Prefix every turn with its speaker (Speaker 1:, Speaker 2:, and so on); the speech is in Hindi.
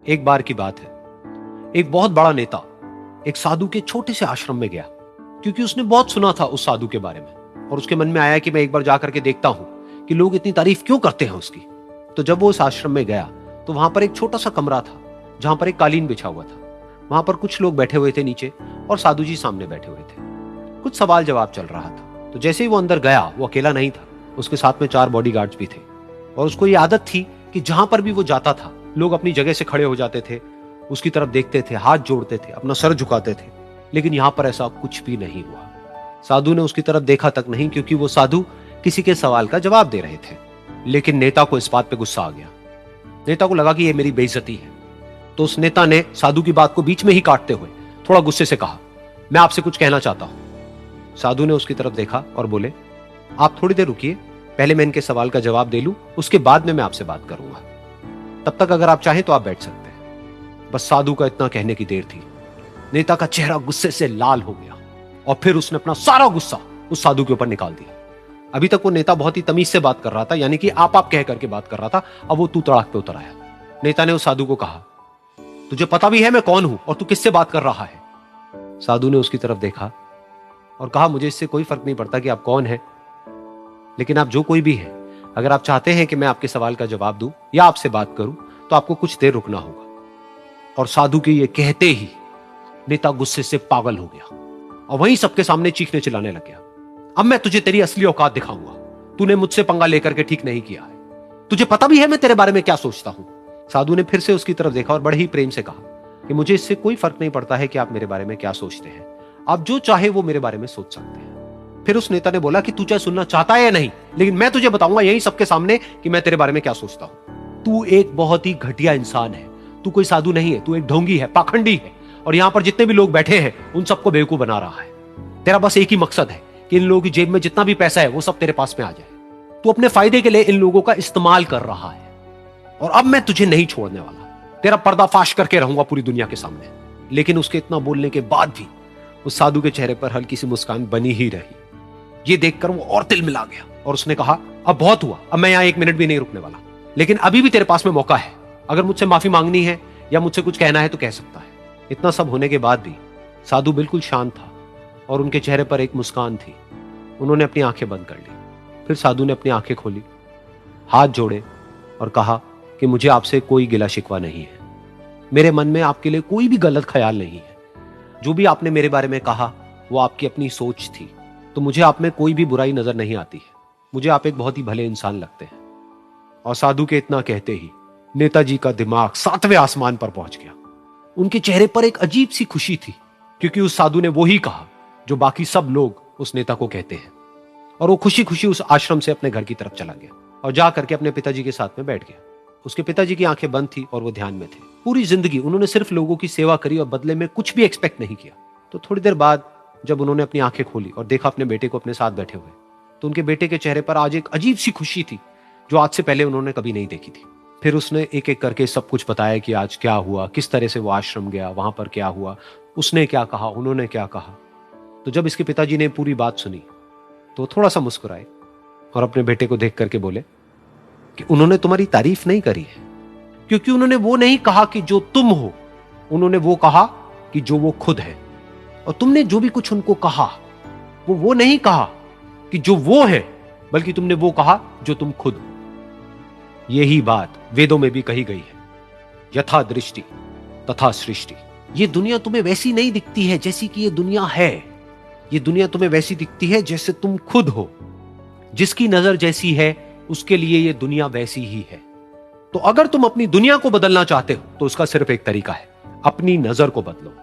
Speaker 1: एक बार की बात है, एक बहुत बड़ा नेता एक साधु के छोटे से आश्रम में गया, क्योंकि उसने बहुत सुना था उस साधु के बारे में और उसके मन में आया कि मैं एक बार जाकर के देखता हूं कि लोग इतनी तारीफ क्यों करते हैं उसकी। तो जब वो उस आश्रम में गया तो वहां पर एक छोटा सा कमरा था जहां पर एक कालीन बिछा हुआ था। वहां पर कुछ लोग बैठे हुए थे नीचे और साधु जी सामने बैठे हुए थे। कुछ सवाल जवाब चल रहा था। तो जैसे ही वो अंदर गया, वो अकेला नहीं था, उसके साथ में 4 बॉडीगार्ड्स भी थे और उसको ये आदत थी कि जहां पर भी वो जाता था लोग अपनी जगह से खड़े हो जाते थे, उसकी तरफ देखते थे, हाथ जोड़ते थे, अपना सर झुकाते थे। लेकिन यहां पर ऐसा कुछ भी नहीं हुआ। साधु ने उसकी तरफ देखा तक नहीं, क्योंकि वो साधु किसी के सवाल का जवाब दे रहे थे। लेकिन नेता को इस बात पे गुस्सा आ गया। नेता को लगा कि ये मेरी बेइज्जती है। तो उस नेता ने साधु की बात को बीच में ही काटते हुए थोड़ा गुस्से से कहा, मैं आपसे कुछ कहना चाहता हूं। साधु ने उसकी तरफ देखा और बोले, आप थोड़ी देर रुकिए, पहले मैं इनके सवाल का जवाब दे लूं, उसके बाद में मैं आपसे बात करूंगा। तब तक अगर आप चाहें तो आप बैठ सकते हैं। बस साधु का इतना कहने की देर थी। नेता का चेहरा गुस्से से लाल हो गया और फिर उसने अपना सारा गुस्सा उस साधु के ऊपर निकाल दिया। अभी तक वो नेता बहुत ही तमीज से बात कर रहा था, यानी कि आप कह करके बात कर रहा था। अब वो तू तड़ाक पे उतर आया। नेता ने उस साधु को कहा, तुझे पता भी है मैं कौन हूं और तू किससे बात कर रहा है? साधु ने उसकी तरफ देखा और कहा, मुझे इससे कोई फर्क नहीं पड़ता कि आप कौन हैं, लेकिन आप जो कोई भी हैं, अगर आप चाहते हैं कि मैं आपके सवाल का जवाब दूं या आपसे बात करूं तो आपको कुछ देर रुकना होगा। और साधु के ये कहते ही नेता गुस्से से पागल हो गया और वहीं सबके सामने चीखने चिल्लाने लग गया, अब मैं तुझे तेरी असली औकात दिखाऊंगा। तूने मुझसे पंगा लेकर के ठीक नहीं किया है। तुझे पता भी है मैं तेरे बारे में क्या सोचता हूं। साधु ने फिर से उसकी तरफ देखा और बड़े ही प्रेम से कहा कि मुझे इससे कोई फर्क नहीं पड़ता है कि आप मेरे बारे में क्या सोचते हैं। आप जो चाहे वो मेरे बारे में सोच सकते हैं। फिर उस नेता ने बोला कि तू चाहे सुनना चाहता है या नहीं, लेकिन मैं तुझे बताऊंगा यही सबके सामने कि मैं तेरे बारे में क्या सोचता हूं। तू एक बहुत ही घटिया इंसान है। तू कोई साधु नहीं है, तू एक ढोंगी है, पाखंडी है और यहां पर जितने भी लोग बैठे हैं उन सबको बेवकूफ बना रहा है। तेरा बस एक ही मकसद है कि इन लोगों की जेब में जितना भी पैसा है वो सब तेरे पास में आ जाए। तू अपने फायदे के लिए इन लोगों का इस्तेमाल कर रहा है और अब मैं तुझे नहीं छोड़ने वाला। तेरा पर्दाफाश करके रहूंगा पूरी दुनिया के सामने। लेकिन उसके इतना बोलने के बाद भी उस साधु के चेहरे पर हल्की सी मुस्कान बनी ही रही। ये देखकर वो और तिल मिला गया और उसने कहा, अब बहुत हुआ, अब मैं यहां 1 मिनट भी नहीं रुकने वाला। लेकिन अभी भी तेरे पास में मौका है। अगर मुझसे माफी मांगनी है या मुझसे कुछ कहना है तो कह सकता है। इतना सब होने के बाद भी साधु बिल्कुल शांत था और उनके चेहरे पर एक मुस्कान थी। उन्होंने अपनी आंखें बंद कर ली। फिर साधु ने अपनी आंखें खोली, हाथ जोड़े और कहा कि मुझे आपसे कोई गिला शिकवा नहीं है। मेरे मन में आपके लिए कोई भी गलत ख्याल नहीं है। जो भी आपने मेरे बारे में कहा वो आपकी अपनी सोच थी। तो मुझे आप में कोई भी बुराई नजर नहीं आती है। मुझे आप एक बहुत ही भले इंसान लगते हैं। और साधु के इतना कहते ही नेताजी का दिमाग 7वें आसमान पर पहुंच गया। उनके चेहरे पर एक अजीब सी खुशी थी, क्योंकि उस साधु ने वो ही कहा जो बाकी सब लोग उस नेता को कहते हैं। और वो खुशी खुशी उस आश्रम से अपने घर की तरफ चला गया और जा करके अपने पिताजी के साथ में बैठ गया। उसके पिताजी की आंखें बंद थी और वो ध्यान में थे। पूरी जिंदगी उन्होंने सिर्फ लोगों की सेवा करी और बदले में कुछ भी एक्सपेक्ट नहीं किया। तो थोड़ी देर बाद जब उन्होंने अपनी आंखें खोली और देखा अपने बेटे को अपने साथ बैठे हुए, तो उनके बेटे के चेहरे पर आज एक अजीब सी खुशी थी जो आज से पहले उन्होंने कभी नहीं देखी थी। फिर उसने एक एक करके सब कुछ बताया कि आज क्या हुआ, किस तरह से वो आश्रम गया, वहां पर क्या हुआ, उसने क्या कहा, उन्होंने क्या कहा। तो जब इसके पिताजी ने पूरी बात सुनी तो थोड़ा सा मुस्कुराए और अपने बेटे को देख करके बोले कि उन्होंने तुम्हारी तारीफ नहीं करी है, क्योंकि उन्होंने वो नहीं कहा कि जो तुम हो, उन्होंने वो कहा कि जो वो खुद है। और तुमने जो भी कुछ उनको कहा वो नहीं कहा कि जो वो है, बल्कि तुमने वो कहा जो तुम खुद हो। यही बात वेदों में भी कही गई है, यथा दृष्टि तथा सृष्टि। ये दुनिया तुम्हें वैसी नहीं दिखती है जैसी कि ये दुनिया है। ये दुनिया तुम्हें वैसी दिखती है जैसे तुम खुद हो। जिसकी नजर जैसी है उसके लिए ये दुनिया वैसी ही है। तो अगर तुम अपनी दुनिया को बदलना चाहते हो तो उसका सिर्फ एक तरीका है, अपनी नजर को बदलो।